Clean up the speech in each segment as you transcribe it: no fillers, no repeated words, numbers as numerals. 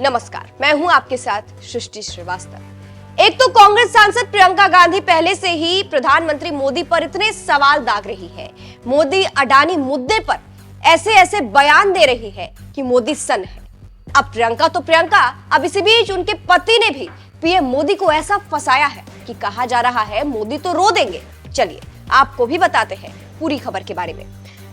नमस्कार, मैं हूं आपके साथ सृष्टि श्रीवास्तव। एक तो कांग्रेस सांसद प्रियंका गांधी पहले से ही प्रधानमंत्री मोदी पर इतने सवाल दाग रही है। मोदी अडानी मुद्दे पर ऐसे ऐसे बयान दे रही है कि मोदी सन है। अब प्रियंका, अब इसी बीच उनके पति ने भी पीएम मोदी को ऐसा फंसाया है कि कहा जा रहा है मोदी तो रो देंगे। चलिए आपको भी बताते हैं पूरी खबर के बारे में।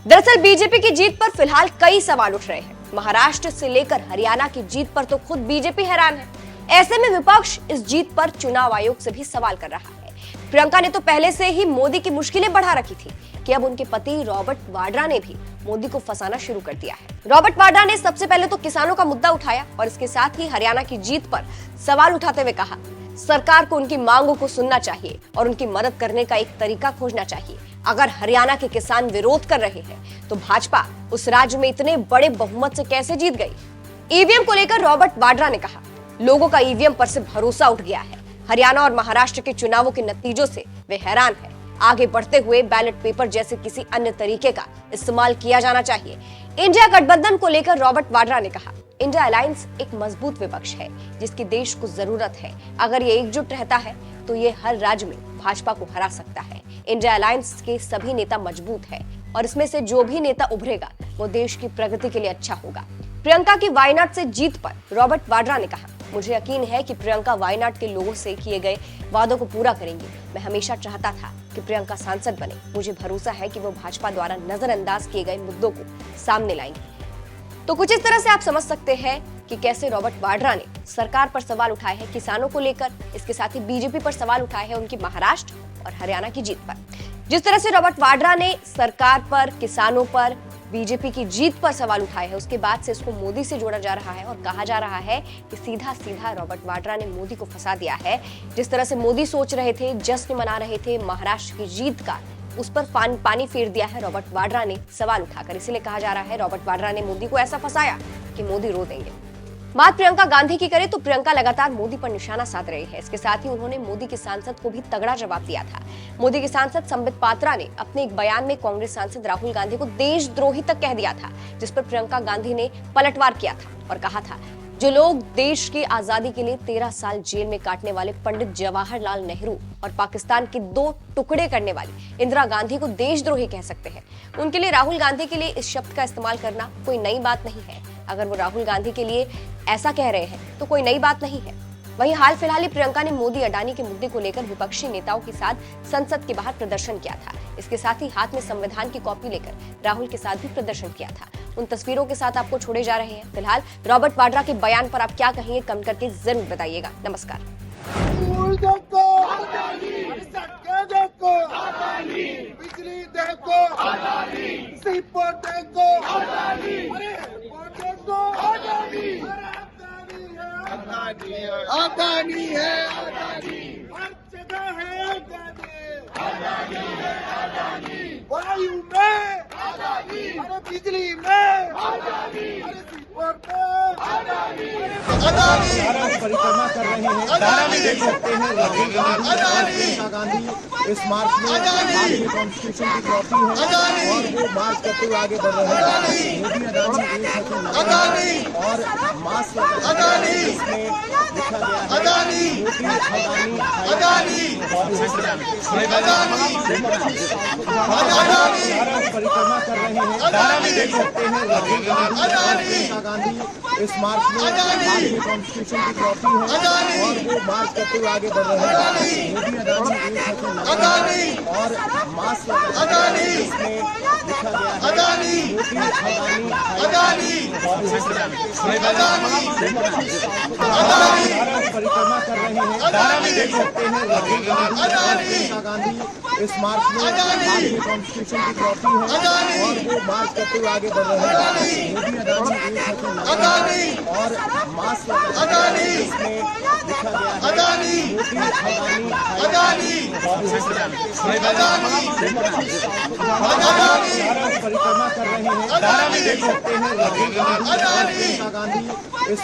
दरअसल बीजेपी की जीत पर फिलहाल कई सवाल उठ रहे हैं। महाराष्ट्र से लेकर हरियाणा की जीत पर तो खुद बीजेपी हैरान है। ऐसे में विपक्ष इस जीत पर चुनाव आयोग से भी सवाल कर रहा है। प्रियंका ने तो पहले से ही मोदी की मुश्किलें बढ़ा रखी थी कि अब उनके पति रॉबर्ट वाड्रा ने भी मोदी को फंसाना शुरू कर दिया है। रॉबर्ट वाड्रा ने सबसे पहले तो किसानों का मुद्दा उठाया और इसके साथ ही हरियाणा की जीत पर सवाल उठाते हुए कहा, सरकार को उनकी मांगों को सुनना चाहिए और उनकी मदद करने का एक तरीका खोजना चाहिए। अगर हरियाणा के किसान विरोध कर रहे हैं तो भाजपा उस राज्य में इतने बड़े बहुमत से कैसे जीत गई? ईवीएम को लेकर रॉबर्ट वाड्रा ने कहा, लोगों का ईवीएम पर से भरोसा उठ गया है। हरियाणा और महाराष्ट्र के चुनावों के नतीजों से वे हैरान हैं। आगे बढ़ते हुए बैलेट पेपर जैसे किसी अन्य तरीके का इस्तेमाल किया जाना चाहिए। इंडिया गठबंधन को लेकर रॉबर्ट वाड्रा ने कहा, इंडिया अलायंस एक मजबूत विपक्ष है जिसकी देश को जरूरत है। अगर ये एकजुट रहता है तो ये हर राज्य में भाजपा को हरा सकता है। इंडिया अलायंस के सभी नेता मजबूत है और इसमें से जो भी नेता उभरेगा वो देश की प्रगति के लिए अच्छा होगा। प्रियंका की वायनाड से जीत पर रॉबर्ट वाड्रा ने कहा, मुझे यकीन है कि प्रियंका वायनाड के लोगों से किए गए वादों को पूरा करेंगी। मैं हमेशा चाहता था कि प्रियंका सांसद बने। मुझे भरोसा है कि वो भाजपा द्वारा नजरअंदाज किए गए मुद्दों को सामने लाएंगे। तो कुछ इस तरह से आप समझ सकते हैं कि कैसे रॉबर्ट वाड्रा ने सरकार पर सवाल उठाए हैं किसानों को लेकर। इसके साथ ही बीजेपी पर सवाल उठाए हैं उनकी महाराष्ट्र और हरियाणा की जीत पर। जिस तरह से रॉबर्ट वाड्रा ने सरकार पर, किसानों पर, बीजेपी की जीत पर सवाल उठाए हैं, उसके बाद से इसको मोदी से जोड़ा जा रहा है और कहा जा रहा है कि सीधा सीधा रॉबर्ट वाड्रा ने मोदी को फंसा दिया है। जिस तरह से मोदी सोच रहे थे, जश्न मना रहे थे महाराष्ट्र की जीत का, उस पर पानी फेर दिया है रॉबर्ट वाड्रा ने सवाल उठाकर। इसीलिए कहा जा रहा है रॉबर्ट वाड्रा ने मोदी को ऐसा फंसाया कि मोदी रो देंगे। बात प्रियंका गांधी की करें तो प्रियंका लगातार मोदी पर निशाना साध रही है। इसके साथ ही उन्होंने मोदी के सांसद को भी तगड़ा जवाब दिया था। मोदी के सांसद संबित पात्रा ने अपने एक बयान में कांग्रेस सांसद राहुल गांधी को देशद्रोही तक कह दिया था, जिस पर प्रियंका गांधी ने पलटवार किया था और कहा था, जो लोग देश की आजादी के लिए 13 साल जेल में काटने वाले पंडित जवाहरलाल नेहरू और पाकिस्तान के 2 टुकड़े करने वाली इंदिरा गांधी को देशद्रोही कह सकते हैं, उनके लिए राहुल गांधी के लिए इस शब्द का इस्तेमाल करना कोई नई बात नहीं है। अगर वो राहुल गांधी के लिए ऐसा कह रहे हैं तो कोई नई बात नहीं है। वहीं हाल फिलहाल ही प्रियंका ने मोदी अडानी के मुद्दे को लेकर विपक्षी नेताओं के साथ संसद के बाहर प्रदर्शन किया था। इसके साथ ही हाथ में संविधान की कॉपी लेकर राहुल के साथ भी प्रदर्शन किया था। उन तस्वीरों के साथ आपको छोड़े जा रहे हैं। फिलहाल रॉबर्ट वाड्रा के बयान पर आप क्या कहेंगे, कमेंट करके जरूर बताइएगा। नमस्कार। बिजली देखो, सीपोर्ट देखो, अदानी है, हर जगह है अदानी, वायु में अदानी, अरे बिजली में अदानी, अरे सीपोर्ट में अदानी, परिक्रमा कर रहे हैं। धारा में देख सकते हैं राहुल गांधी और प्रियंका गांधी इस मार्च में भारतीय कॉन्स्टिट्यूशन की कॉपी है और वो मार्च करते हुए आगे बढ़ रहे हैं। मोदी अदानी एक है और मास्क इसमें लिखा गया है मोदी अदानी परिक्रमा कर रहे हैं। धारा में देख सकते हैं राहुल गांधी और प्रियंका गांधी इस मार्च में भारतीय कॉन्स्टिट्यूशन की कॉपी है और वो मार्च करते हुए आगे बढ़ रहे हैं। मोदी अदानी एक है और मास्क इसमें लिखा गया है मोदी परिक्रमा कर रहे हैं। धारा में देख सकते हैं राहुल गांधी और प्रियंका गांधी इस मार्च में भारतीय कॉन्स्टिट्यूशन की कॉपी है और वो मार्च करते हुए आगे बढ़ रहे हैं। मोदी अदानी एक है और मास्क इसमें लिखा गया है मोदी परिक्रमा कर रहे हैं। धारा में देख सकते हैं राहुल गांधी और प्रियंका गांधी इस